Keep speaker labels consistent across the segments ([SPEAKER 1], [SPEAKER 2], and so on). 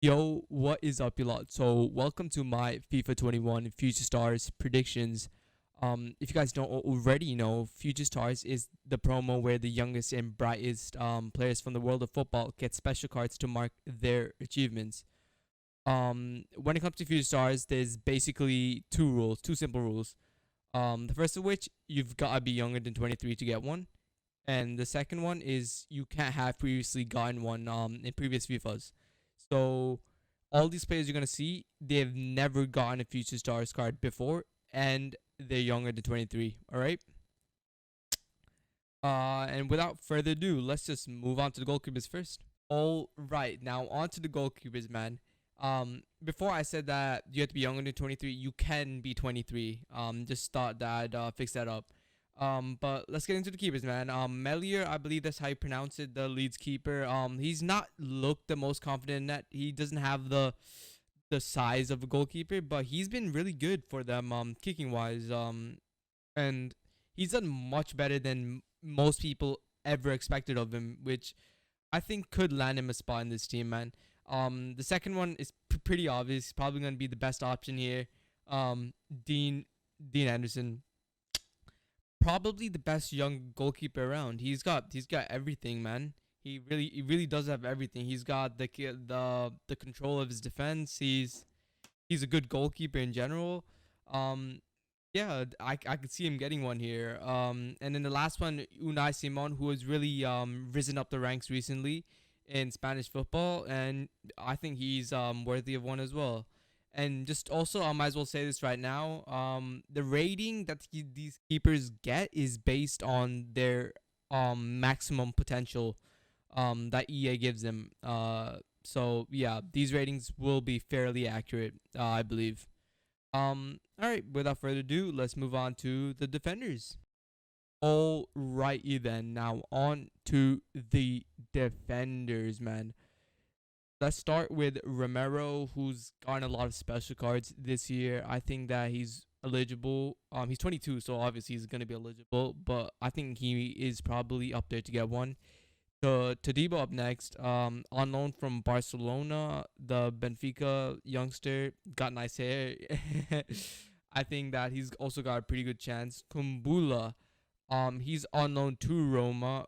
[SPEAKER 1] Yo, what is up, you lot? So, welcome to my FIFA 21 Future Stars predictions. If you guys don't already know, Future Stars is the promo where the youngest and brightest players from the world of football get special cards to mark their achievements. When it comes to Future Stars, there's basically two simple rules. The first of which, you've got to be younger than 23 to get one. And the second one is you can't have previously gotten one in previous FIFAs. So all these players you're gonna see, they've never gotten a Future Stars card before, and they're younger than 23. All right. And without further ado, let's just move on to the goalkeepers first. All right, now on to the goalkeepers, man. Before I said that you have to be younger than 23, you can be 23. Just thought that fix that up. But let's get into the keepers, man. Melier, I believe that's how you pronounce it, the Leeds keeper. He's not looked the most confident in that. He doesn't have the size of a goalkeeper, but he's been really good for them, kicking wise. And he's done much better than most people ever expected of him, which I think could land him a spot in this team, man. The second one is pretty obvious. Probably gonna be the best option here. Dean Anderson, probably the best young goalkeeper around. He's got everything, man. He really does have everything. He's got the control of his defense. He's a good goalkeeper in general. Um, yeah, I could see him getting one here. And then the last one, Unai Simon, who has really risen up the ranks recently in Spanish football, and I think he's worthy of one as well. And just also, I might as well say this right now. The rating that these keepers get is based on their maximum potential that EA gives them. So yeah, these ratings will be fairly accurate, I believe. All right. Without further ado, let's move on to the defenders. Alrighty then. Now on to the defenders, man. Let's start with Romero, who's gotten a lot of special cards this year. I think that he's eligible. He's 22, so obviously he's gonna be eligible. But I think he is probably up there to get one. Todibo up next. On loan from Barcelona, the Benfica youngster got nice hair. I think that he's also got a pretty good chance. Kumbula, he's on loan to Roma.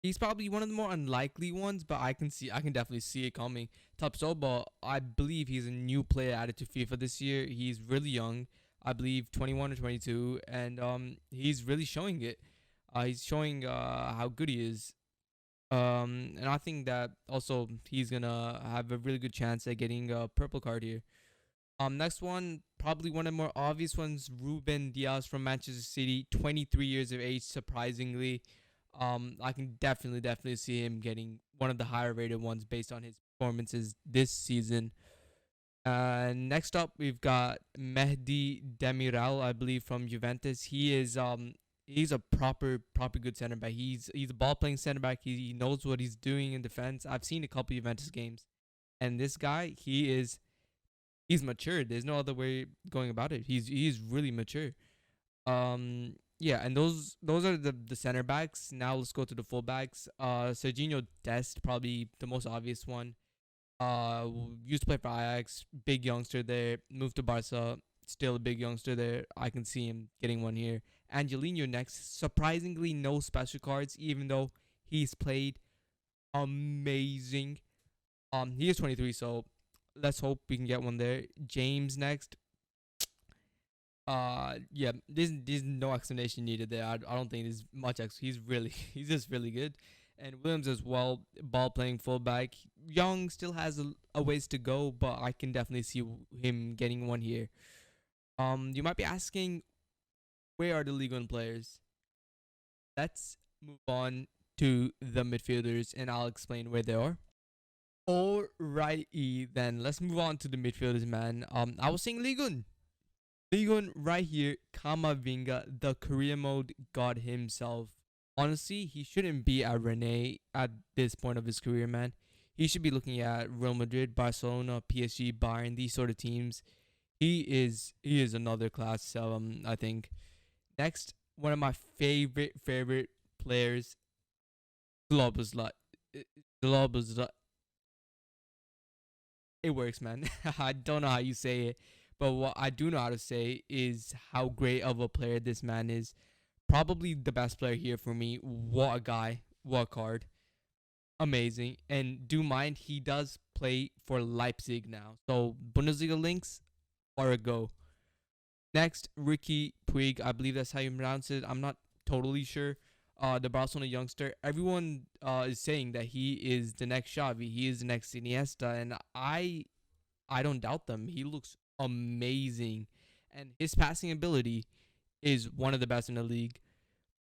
[SPEAKER 1] He's probably one of the more unlikely ones, but I can definitely see it coming. Tapsoba, I believe he's a new player added to FIFA this year. He's really young, I believe 21 or 22, and he's really showing it. He's showing how good he is. And I think that also he's gonna have a really good chance at getting a purple card here. Next one, probably one of the more obvious ones, Ruben Diaz from Manchester City, 23 years of age, surprisingly. I can definitely see him getting one of the higher rated ones based on his performances this season. Next up, we've got Mehdi Demiral, I believe, from Juventus. He's a proper good center back. He's a ball playing center back. He knows what he's doing in defense. I've seen a couple Juventus games, and this guy, he's mature. There's no other way going about it. He's really mature. Yeah, and those are the center backs. Now let's go to the fullbacks. Serginho Dest, probably the most obvious one. Used to play for Ajax, big youngster there. Moved to Barca, still a big youngster there. I can see him getting one here. Angelino next. Surprisingly, no special cards, even though he's played amazing. He is 23, so let's hope we can get one there. James next. Yeah, there's no explanation needed there. I don't think there's much he's just really good. And Williams as well, ball playing fullback. Young still has a ways to go, but I can definitely see him getting one here. You might be asking, where are the Ligue 1 players? Let's move on to the midfielders, and I'll explain where they are. Alrighty then, let's move on to the midfielders, man. I was saying Ligue 1. Ligue 1 right here, Kamavinga, the career mode god himself. Honestly, he shouldn't be at Rene at this point of his career, man. He should be looking at Real Madrid, Barcelona, PSG, Bayern, these sort of teams. He is another class. I think. Next, one of my favorite players, Globus. it works, man. I don't know how you say it, but what I do know how to say is how great of a player this man is. Probably the best player here for me. What a guy. What a card. Amazing. And do mind, he does play for Leipzig now. So Bundesliga links are a go. Next, Ricky Puig. I believe that's how you pronounce it. I'm not totally sure. The Barcelona youngster. Everyone is saying that he is the next Xavi. He is the next Iniesta, and I don't doubt them. He looks amazing, and his passing ability is one of the best in the league,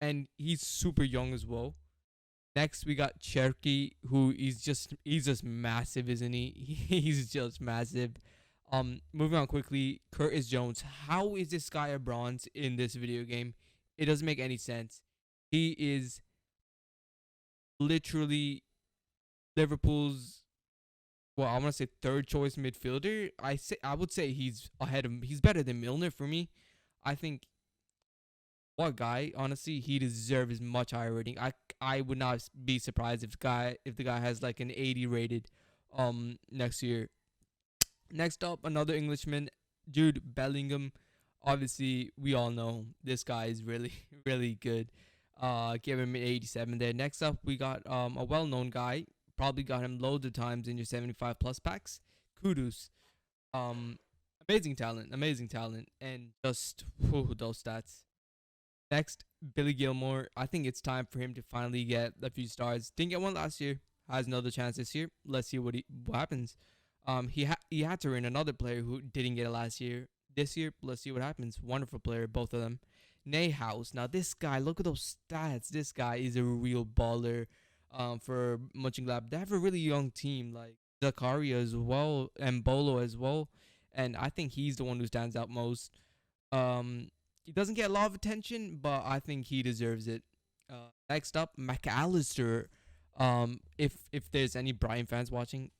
[SPEAKER 1] and he's super young as well. Next, we got Cherky, who he's just massive, isn't he? He's just massive. Moving on quickly, Curtis Jones. How is this guy a bronze in this video game? It doesn't make any sense. He is literally Liverpool's, well, I want to say third choice midfielder. I would say he's better than Milner for me. I think what guy, honestly, he deserves much higher rating. I would not be surprised if the guy has like an 80 rated next year. Next up, another Englishman, Jude Bellingham. Obviously, we all know this guy is really really good. Give him an 87 there. Next up, we got a well-known guy. Probably got him loads of times in your 75 plus packs. Kudus. Amazing talent, and just those stats. Next, Billy Gilmore. I think it's time for him to finally get a few stars. Didn't get one last year. Has another chance this year. Let's see what happens. He had to earn another player who didn't get it last year. This year, let's see what happens. Wonderful player, both of them. Neyhouse. Now this guy, look at those stats. This guy is a real baller. For Mönchengladbach, they have a really young team like Zakaria as well and Bolo as well, and I think he's the one who stands out most. He doesn't get a lot of attention, but I think he deserves it. Next up, McAllister. If there's any Brian fans watching,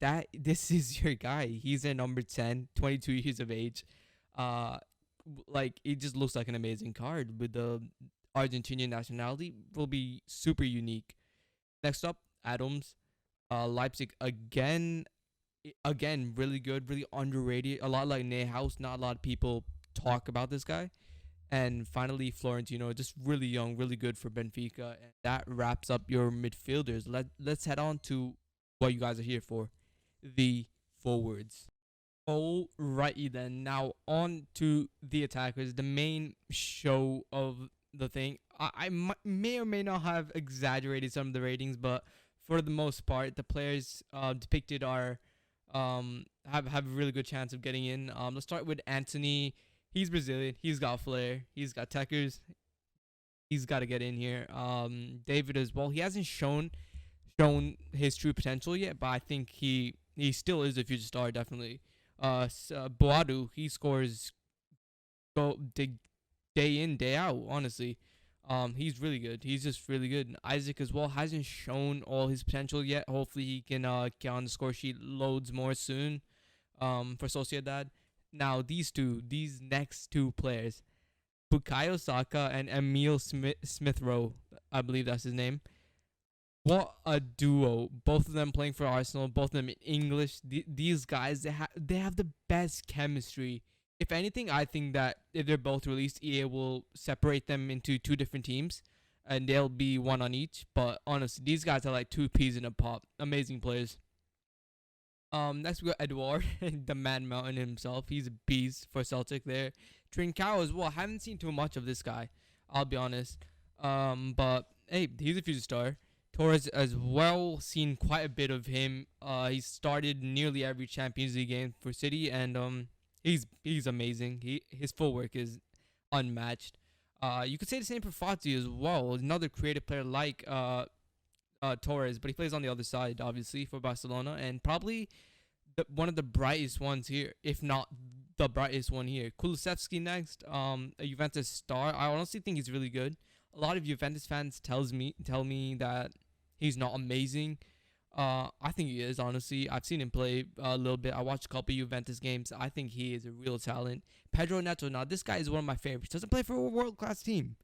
[SPEAKER 1] this is your guy. He's a number 10, 22 years of age. Like, it just looks like an amazing card with the Argentinian nationality. Will be super unique. Next up, Adams. Leipzig again, really good, really underrated. A lot like Neyhouse, not a lot of people talk about this guy. And finally, Florentino, just really young, really good for Benfica. And that wraps up your midfielders. Let's head on to what you guys are here for, the forwards. Alrighty then. Now on to the attackers, the main show of the thing. I may or may not have exaggerated some of the ratings, but for the most part, the players depicted are have a really good chance of getting in. Let's start with Anthony. He's Brazilian. He's got flair. He's got techers. He's got to get in here. David as well. He hasn't shown his true potential yet, but I think he still is a future star, definitely. Boadu, he scores day in, day out, honestly. He's really good. He's just really good. And Isaac as well hasn't shown all his potential yet. Hopefully he can get on the score sheet loads more soon for Sociedad. Now these next two players, Bukayo Saka and Emil Smith Rowe, I believe that's his name. What a duo. Both of them playing for Arsenal, both of them in English. These guys, they have the best chemistry. If anything, I think that if they're both released, EA will separate them into two different teams, and they'll be one on each. But honestly, these guys are like two peas in a pod. Amazing players. Next we got Edouard, the man mountain himself. He's a beast for Celtic there. Trincao as well. I haven't seen too much of this guy, I'll be honest. But hey, he's a future star. Torres as well, seen quite a bit of him. He started nearly every Champions League game for City, and he's amazing. His footwork is unmatched. You could say the same for Fati as well. Another creative player like Torres, but he plays on the other side, obviously, for Barcelona, and probably one of the brightest ones here, if not the brightest one here. Kulusevski next, a Juventus star. I honestly think he's really good. A lot of Juventus fans tell me that he's not amazing. I think he is, honestly. I've seen him play a little bit. I watched a couple of Juventus games. I think he is a real talent. Pedro Neto, now this guy is one of my favorites. Doesn't play for a world-class team.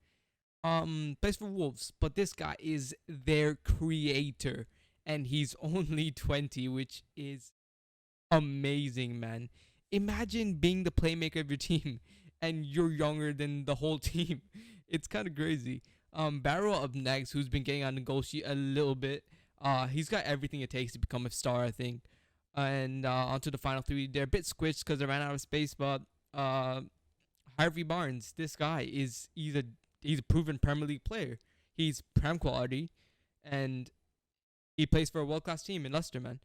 [SPEAKER 1] Plays for Wolves, but this guy is their creator, and he's only 20, which is amazing, man. Imagine being the playmaker of your team and you're younger than the whole team. It's kind of crazy. Barrow up next, who's been getting on the goal sheet a little bit. He's got everything it takes to become a star, I think. And onto the final three. They're a bit squished because they ran out of space, but Harvey Barnes, this guy he's a proven Premier League player. He's prem quality, and he plays for a world class team in Leicester, man.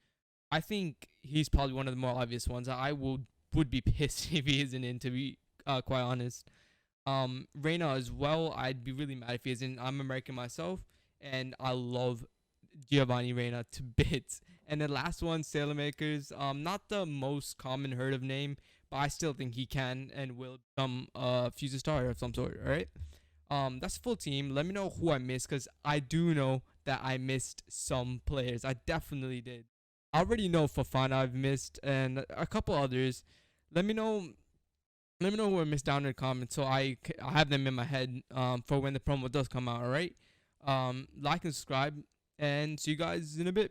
[SPEAKER 1] I think he's probably one of the more obvious ones. I would be pissed if he isn't in, to be quite honest. Reina as well. I'd be really mad if he isn't. I'm American myself, and I love Giovanni Reina to bits. And the last one, Sailormakers. Not the most common heard of name, but I still think he can and will become a future star of some sort. All right. That's a full team. Let me know who I missed, because I do know that I missed some players. I definitely did. I already know Fofana I've missed, and a couple others. Let me know. Let me know who I missed down in the comments, so I have them in my head for when the promo does come out. All right. Like and subscribe, and see you guys in a bit.